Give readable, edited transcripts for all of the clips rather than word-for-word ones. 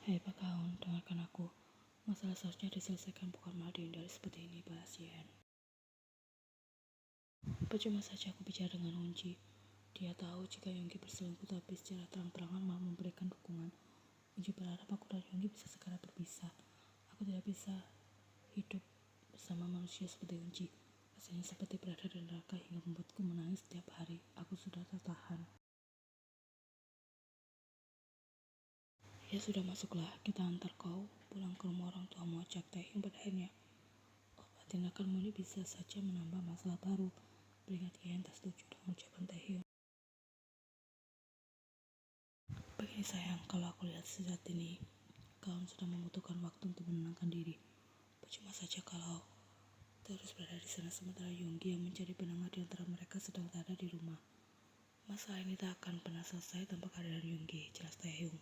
Hai Pak Kaun, dengarkan aku. Masalah seharusnya diselesaikan, bukan malah dihindari seperti ini, balas Yen. Percuma saja aku bicara dengan Unji. Dia tahu jika Yonggi berselingkuh, tapi secara terang-terangan malah memberikan dukungan. Unji berharap aku dan Yonggi bisa segera berpisah. Aku tidak bisa hidup bersama manusia seperti Unji. Rasanya seperti berada di neraka hingga membuatku menangis setiap hari. Aku sudah tertahan. Ya sudah, masuklah, kita antar kau pulang ke rumah orang tuamu, ajak Taehyung. Pada akhirnya tindakanmu ini bisa saja menambah masalah baru. Beringat Yen tak setuju dengan ucapan Taehyung. Begini sayang, kalau aku lihat saat ini kau sudah membutuhkan waktu untuk menenangkan diri. Percuma saja kalau terus berada di sana sementara Yonggi yang mencari pendengar di antara mereka sedang tak ada di rumah. Masalah ini tak akan pernah selesai tanpa kehadiran Yonggi, jelas Taehyung.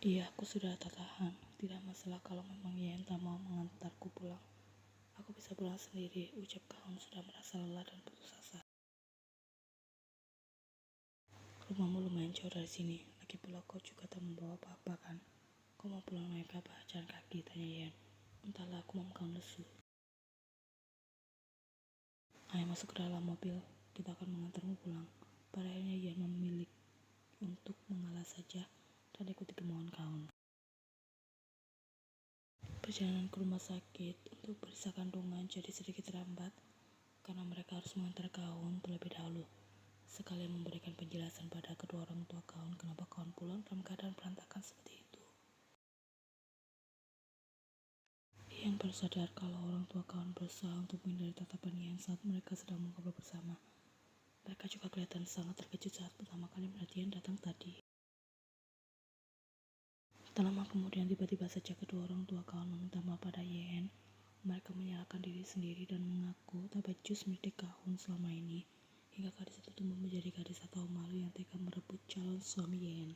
Iya, aku sudah tak tahan. Tidak masalah kalau memang Yen tak mau mengantarku pulang. Aku bisa pulang sendiri, ucap Kaun sudah merasa lelah dan putus asa. Rumahmu lumayan jauh dari sini, lagi pula kau juga tak membawa apa-apa kan? Kau mau pulang naik apa? Jalan kaki, tanya Yen. Entahlah, aku memegang lesu. Ayo masuk ke dalam mobil, kita akan mengantarmu pulang. Pada akhirnya Yen memilih untuk mengalah saja dan ikuti kemauan Kaun. Perjalanan ke rumah sakit untuk periksa kandungan jadi sedikit terlambat karena mereka harus mengantar Kaun terlebih dahulu. Sekalian memberikan penjelasan pada kedua orang tua Kaun kenapa Kaun pulang dalam keadaan berantakan seperti itu. Yen baru sadar kalau orang tua Kaun berusaha untuk menghindari tatapan Yen saat mereka sedang mengobrol bersama. Mereka juga kelihatan sangat terkejut saat pertama kali melihat Yen datang tadi. Tak lama kemudian tiba-tiba saja kedua orang tua Kaun meminta maaf pada Yen. Mereka menyalahkan diri sendiri dan mengaku tak becus mendidik Kaun selama ini. Hingga gadis itu tumbuh menjadi gadis atau malu yang tega merebut calon suami Yen.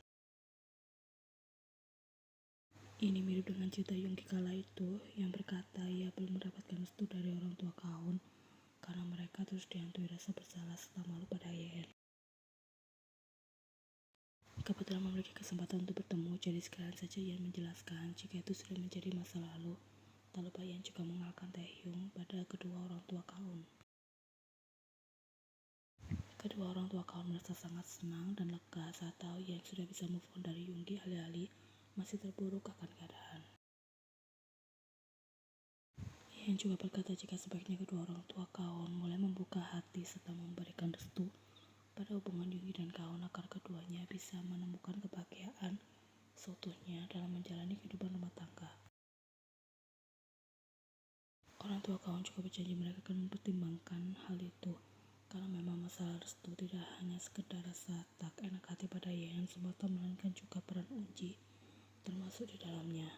Ini mirip dengan cerita Yonggi kala itu yang berkata ia belum mendapatkan restu dari orang tua Kaun karena mereka terus dihantui rasa bersalah serta malu pada Yen. Kebetulan memiliki kesempatan untuk bertemu, jadi sekalian saja Yen menjelaskan jika itu sudah menjadi masa lalu. Tak lupa Yen juga mengenalkan Taehyung pada kedua orang tua Kaun. Kedua orang tua Kaun merasa sangat senang dan lega saat tahu Yen sudah bisa move on dari Yonggi, alih-alih masih terpuruk akan keadaan. Yen juga berkata jika sebaiknya kedua orang tua Kaun mulai membuka hati serta memberikan restu pada hubungan Yonggi dan Kaun agar keduanya bisa menemukan kebahagiaan seutuhnya dalam menjalani kehidupan rumah tangga. Orang tua Kaun juga berjanji mereka akan mempertimbangkan hal itu karena memang masalah restu tidak hanya sekedar rasa tak enak hati pada Yen semata, melainkan juga peran Unji termasuk di dalamnya.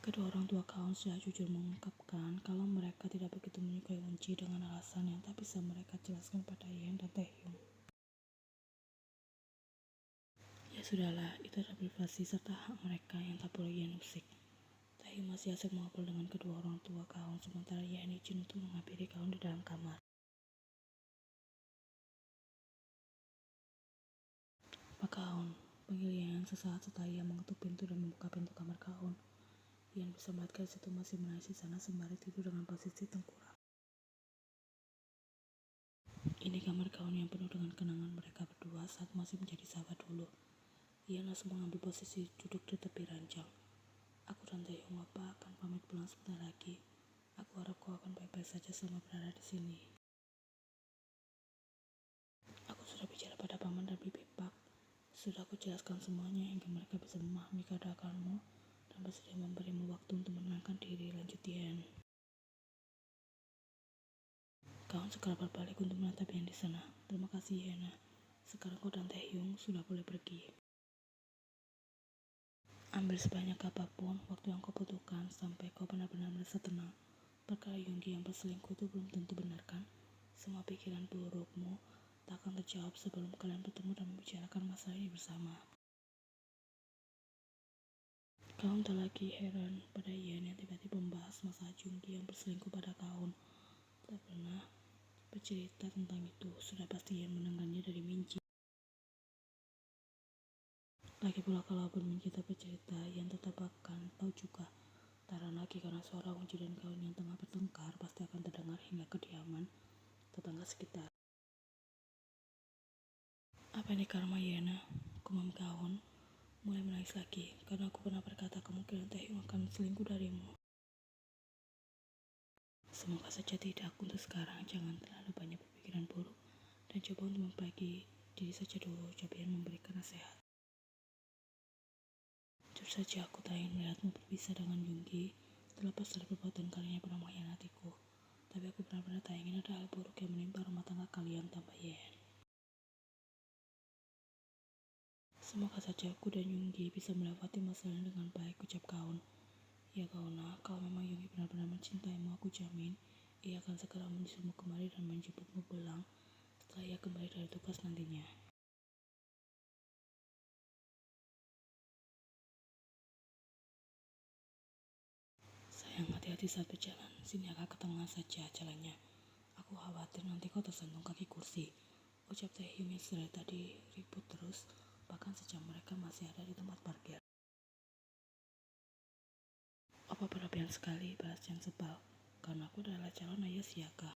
Kedua orang tua Kaun sudah jujur mengungkapkan kalau mereka tidak begitu menyukai Unji dengan alasan yang tak bisa mereka jelaskan pada Yen dan Taehyung. Ya sudahlah, itu adalah privasi serta hak mereka yang tak boleh Yen usik. Taehyung masih asik mengobrol dengan kedua orang tua Kaun sementara Yen izin untuk menghampiri Kaun di dalam kamar. Pak Kaun, panggil Yen sesaat setelah ia mengetuk pintu dan membuka pintu kamar Kaun. Yen bisa melihat gadis itu masih menangis di sana sembari tidur dengan posisi tengkurap. Ini kamar Kaun yang penuh dengan kenangan mereka berdua saat masih menjadi sahabat dulu. Yen langsung mengambil posisi duduk di tepi ranjang. Aku dan Taehyung Opa akan pamit pulang sebentar lagi. Aku harap kau akan baik-baik saja selama berada di sini. Aku sudah bicara pada paman dan bibi Pak. Sudah aku jelaskan semuanya hingga mereka bisa memahami keadaanmu dan bersedia memberimu waktu untuk menenangkan diri, lanjut Yen. Kaun segera berbalik untuk menatap Yen di sana. Terima kasih Yena. Sekarang kau dan Taehyung sudah boleh pergi. Ambil sebanyak apapun waktu yang kau butuhkan sampai kau benar-benar merasa tenang. Perkara Yonggi yang berselingkuh itu belum tentu benar kan? Semua pikiran burukmu tak akan terjawab sebelum kalian bertemu dan membicarakan masalah ini bersama. Kaun tak lagi heran pada Yen yang tiba-tiba membahas masalah Yonggi yang berselingkuh pada Kaun. Tak pernah bercerita tentang itu, sudah pasti Yan mendengarnya dari Minji. Lagi pula kalaupun Minji tak bercerita, Yan tetap akan tahu juga. Taran lagi karena suara Unji dan kawan yang tengah bertengkar pasti akan terdengar hingga kediaman tetangga sekitar. Apa ini karma Yana? Kumam kawan mulai menangis lagi karena aku pernah berkata kemungkinan Taehyung akan selingkuh darimu. Semoga saja tidak. Untuk sekarang jangan terlalu banyak berpikiran buruk dan coba untuk memperbaiki diri saja dulu, ucap Yan memberikan nasihat. Jujur saja aku tak ingin melihatmu berpisah dengan Yoongi terlepas dari perbuatan kalian yang pernah mengkhianatiku. Tapi aku benar-benar tak ingin ada hal buruk yang menimpa rumah tangga kalian, tambah Yan. Semoga saja aku dan Yoongi bisa melewati masalah dengan baik, ucap Kaun. Ya Kauna, kalau memang Yoongi benar-benar mencintaimu, aku jamin ia akan segera menyusulmu kemari dan menjemputmu pulang setelah ia kembali dari tugas nantinya. Sayang, hati-hati saat berjalan. Sini agak ke tengah saja jalannya. Aku khawatir nanti kau tersentuh kaki kursi, ucap Taehyung yang dari tadi ribut terus, bahkan sejam mereka masih ada di tempat parkir. Apa berlebihan sekali, balas yang sebal, karena aku adalah calon ayah siaga.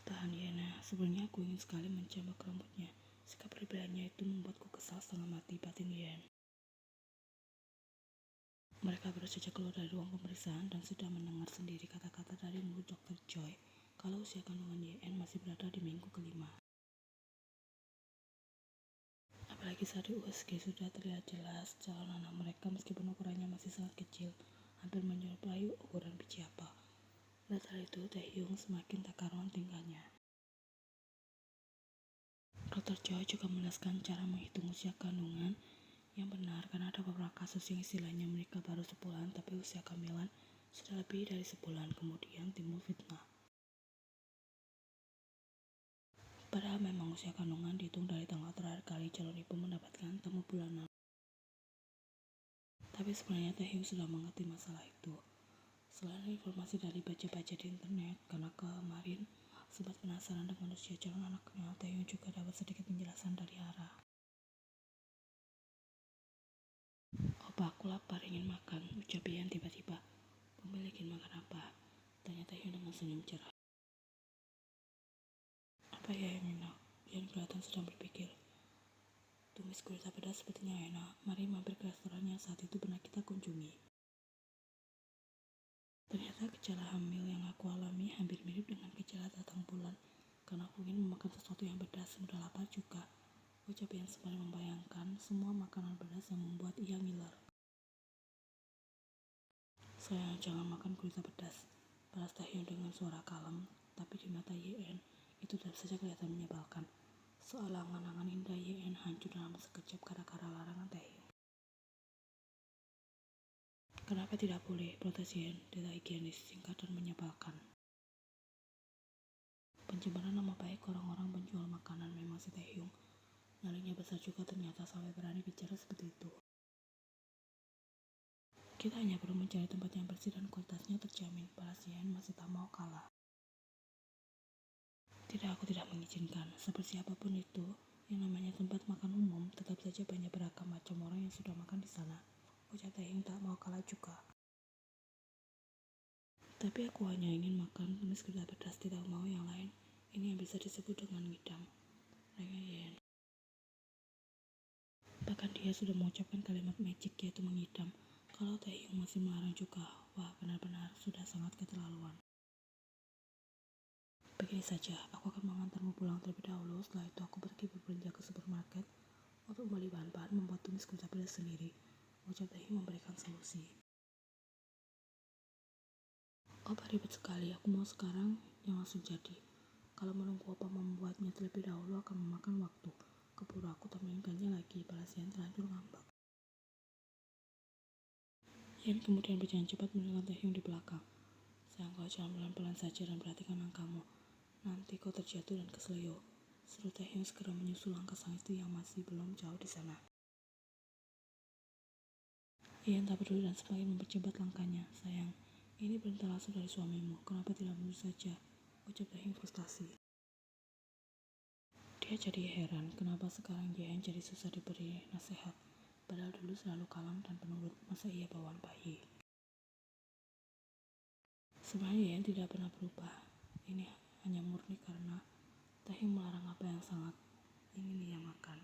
Tahan Yena, sebenarnya aku ingin sekali mencambak rambutnya. Sikap berbelanya itu membuatku kesal setengah mati, batin Yen. Mereka baru saja keluar dari ruang pemeriksaan dan sudah mendengar sendiri kata-kata dari mulut Dr. Choi kalau usia kandungan Yen masih berada di minggu kelima. Apalagi saat di USG sudah terlihat jelas calon anak mereka meskipun ukurannya masih sangat kecil, hampir menyerupai ukuran biji apel. Setelah itu Taehyung semakin tak karuan tingkahnya. Dr. Choi juga menjelaskan cara menghitung usia kandungan yang benar karena ada beberapa kasus yang istilahnya menikah baru sebulan tapi usia kehamilan sudah lebih dari sebulan, kemudian timbul fitnah. Padahal memang usia kandungan dihitung dari tanggal terakhir kali calon ibu mendapatkan tamu bulanan. Tapi sebenarnya Taehyung sudah mengerti masalah itu. Selain informasi dari baca-baca di internet, karena kemarin sempat penasaran dengan usia calon anaknya, Taehyung juga dapat sedikit penjelasan dari Hara. Opa, aku lapar, ingin makan, ucap Ian tiba-tiba. Pemilik ingin makan apa? Tanya Taehyung dengan senyum cerah. Apa ya yang enak? Ian kelihatan sedang berpikir. Tumis gurita pedas sepertinya enak. Mari mampir ke restoran yang saat itu pernah kita kunjungi. Ternyata gejala hamil yang aku alami hampir mirip dengan gejala datang bulan. Karena aku ingin memakan sesuatu yang pedas, sudah lapar juga. Ucap Ian sembari membayangkan semua makanan pedas yang membuat ia ngiler. Sayang, jangan makan gurita pedas, balas Taehyung dengan suara kalem, tapi di mata Yen itu tetap saja kelihatan menyebalkan. Soal angan-angan indah Yen hancur dalam sekejap gara-gara larangan Taehyung. Kenapa tidak boleh? Protes Yen, tidak higienis, singkat dan menyebalkan. Pencemaran nama baik orang-orang penjual makanan, memang si Taehyung. Nyalinya besar juga ternyata sampai berani bicara seperti itu. Kita hanya perlu mencari tempat yang bersih dan kualitasnya terjamin, balas Yen masih tak mau kalah. Tidak, aku tidak mengizinkan. Seperti apapun itu, yang namanya tempat makan umum, tetap saja banyak beragam macam orang yang sudah makan di sana. Ucap Taehyung tak mau kalah juga. Tapi aku hanya ingin makan tumis gurita pedas, tidak mau yang lain. Ini yang bisa disebut dengan ngidam. Rengek Yen. Bahkan dia sudah mengucapkan kalimat magic yaitu mengidam. Kalau Taehyung masih melarang juga, wah benar-benar sudah sangat keterlaluan. Begini saja, aku akan mengantarmu pulang terlebih dahulu. Setelah itu aku pergi berbelanja ke supermarket untuk membeli bahan-bahan membuat tumis gurita pedas sendiri. Ucap Taehyung memberikan solusi. Opa ribet sekali, aku mau sekarang yang langsung jadi. Kalau menunggu Opa membuatnya terlebih dahulu akan memakan waktu. Keburu aku tak menginginkannya lagi, balas Yen terlanjur ngambek. Yen kemudian berjalan cepat meninggalkan Taehyung di belakang. Sayang, kau jalan pelan-pelan saja dan perhatikan langkahmu. Nanti kau terjatuh dan keselio. Seru Taehyung segera menyusul langkah sang istri yang masih belum jauh di sana. Yen tak peduli dan semakin mempercepat langkahnya. Sayang, ini perintah langsung dari suamimu. Kenapa tidak menurut saja? ucap Taehyung frustasi. Dia jadi heran kenapa sekarang Yeon jadi susah diberi nasihat. Padahal dulu selalu kalem dan penurut, masa ia bawaan bayi. Sebenarnya Yeon tidak pernah berubah. Ini hanya murni karena Taehyung melarang apa yang sangat ingin ia makan.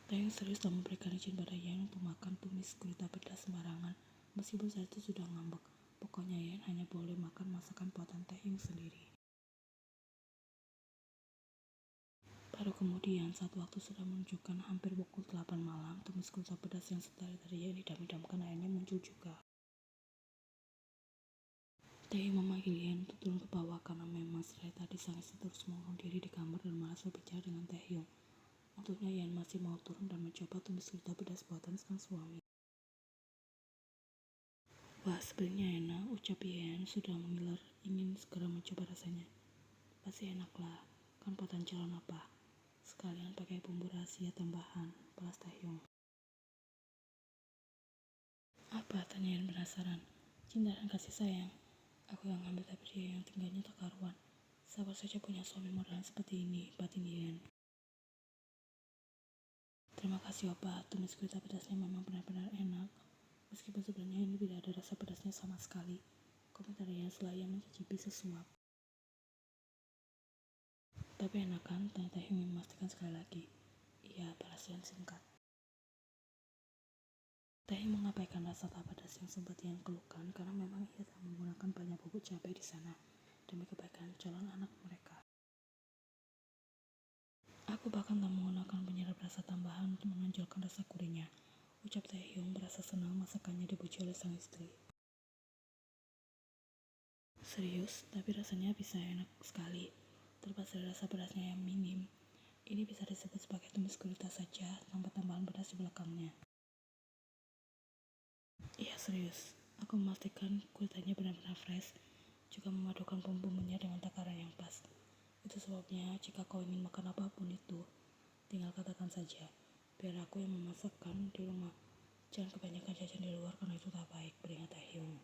Taehyung serius dalam memberikan izin pada Yeon untuk makan tumis gurita pedas sembarangan, meskipun saat itu sudah ngambek. Pokoknya Yeon hanya boleh makan masakan buatan Taehyung sendiri. Baru kemudian saat waktu sudah menunjukkan hampir pukul 8 malam, tumis gurita pedas yang setari-tari Yeon idam-idamkan akhirnya muncul juga. Taehyung memanggil Yeon untuk turun ke bawah karena memang setelah tadi sang istri terus mengurung diri di kamar dan malas berbicara dengan Taehyung. Untuknya Yeon masih mau turun dan mencoba tumis gurita pedas buatan sang suami. Wah, sebenarnya enak, ucap Yeon sudah mengiler ingin segera mencoba rasanya. Pasti enak lah, kan buatan calon apa? Sekalian pakai bumbu rahasia tambahan, balas Taehyung. Apa? Tanya Yeon penasaran. Cinta dan kasih sayang. Aku yang ngambil tapi dia yang tinggalnya tak karuan. Sabar saja punya suami modern seperti ini, batin Yeon. Terima kasih opa, tumis gurita pedasnya memang benar-benar enak. Meskipun sebenarnya ini tidak ada rasa pedasnya sama sekali. Komentar Yeon setelah ia mencicipi sesuap. Tapi enak kan? Tanya Taehyung memastikan sekali lagi. Iya, balas Yeon singkat. Taehyung mengabaikan rasa tak pedas yang sempat Yeon keluhkan karena memang ia tak menggunakan banyak bubuk cabai di sana demi kebaikan calon anak mereka. Aku bahkan tak menggunakan penyedap rasa tambahan untuk menonjolkan rasa gurihnya, ucap Taehyung merasa senang masakannya dipuji oleh sang istri. Serius, tapi rasanya bisa enak sekali. Terlepas dari rasa pedasnya yang minim, ini bisa disebut sebagai tumis gurita saja tanpa tambahan pedas di belakangnya. Iya serius, aku memastikan guritanya benar-benar fresh, juga memadukan bumbu-bumbunya dengan takaran yang pas. Itu sebabnya jika kau ingin makan apapun itu, tinggal katakan saja, biar aku yang memasakkan di rumah. Jangan kebanyakan jajan di luar karena itu tak baik, peringat Taehyung.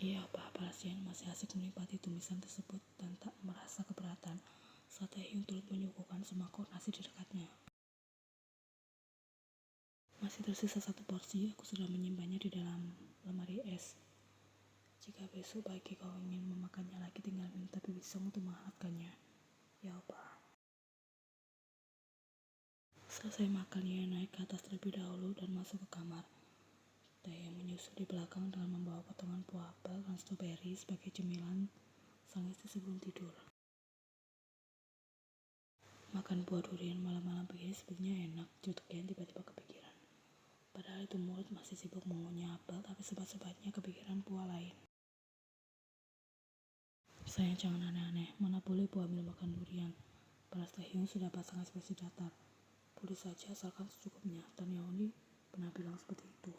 Iya, Pak Pasien masih asik menikmati tumisan tersebut dan tak merasa keberatan saat Taehyung turut menyuguhkan semangkok nasi di dekatnya. Masih tersisa satu porsi, aku sudah menyimpannya di dalam lemari es. Jika besok pagi kau ingin memakannya lagi, tinggal minta bibi Song untuk menghangatkannya. Ya, Pak. Selesai makan, ia naik ke atas terlebih dahulu dan masuk ke kamar. Taehyung menyusul di belakang dengan membawa potongan buah apel dan stroberi sebagai cemilan sang istri sebelum tidur. Makan buah durian malam-malam begini sepertinya enak, jutuk Yeon tiba-tiba kepikiran. Padahal itu mulut masih sibuk mengunyah apel, tapi sebat-sebatnya kepikiran buah lain. Sayang jangan aneh-aneh, mana boleh Bu Hamil makan durian. Balas Taehyung sudah pasang ekspresi datar. Boleh saja asalkan secukupnya, dan Yeoni pernah bilang seperti itu.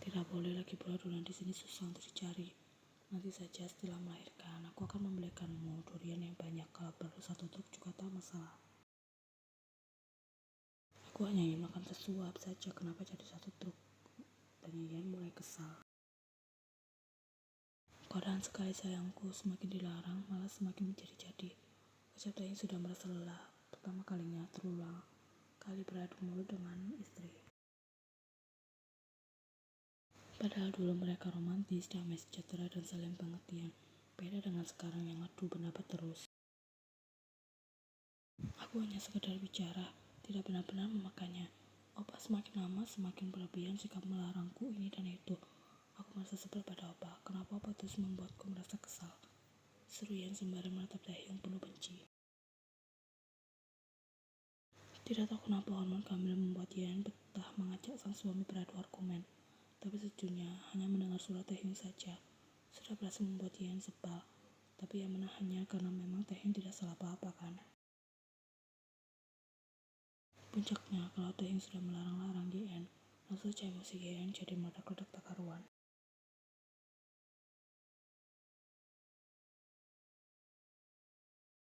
Tidak boleh lagi pula durian di sini susah untuk dicari. Nanti saja setelah melahirkan, aku akan membelikanmu durian yang banyak. Kalau perlu satu truk juga tak masalah. Aku hanya ingin makan sesuap saja, kenapa jadi satu truk? Tanya Yeon mulai kesal. Kodahan sekali sayangku, semakin dilarang malah semakin menjadi-jadi. Ucap Taehyung sudah merasa lelah, pertama kalinya terulang kali beradu mulut dengan istri. Padahal dulu mereka romantis, damai sejahtera dan saling pengertian. Beda dengan sekarang yang adu pendapat terus. Aku hanya sekedar bicara, tidak benar-benar memakannya. Opa semakin lama semakin berlebihan sikap melarangku ini dan itu. Aku merasa sebel pada Opa. Kenapa Opa terus membuatku merasa kesal? Seru Yeon sembari menatap Taehyung penuh benci. Tidak tahu kenapa hormon kehamilan membuat Yeon betah mengajak sang suami beradu argumen. Tapi sejujurnya hanya mendengar suara Taehyung saja sudah berhasil membuat Yeon sebal. Tapi ia menahannya karena memang Taehyung tidak salah apa-apa kan. Puncaknya kalau Taehyung sudah melarang-larang Yeon, langsung saja emosi Yeon jadi meledak-ledak tak karuan.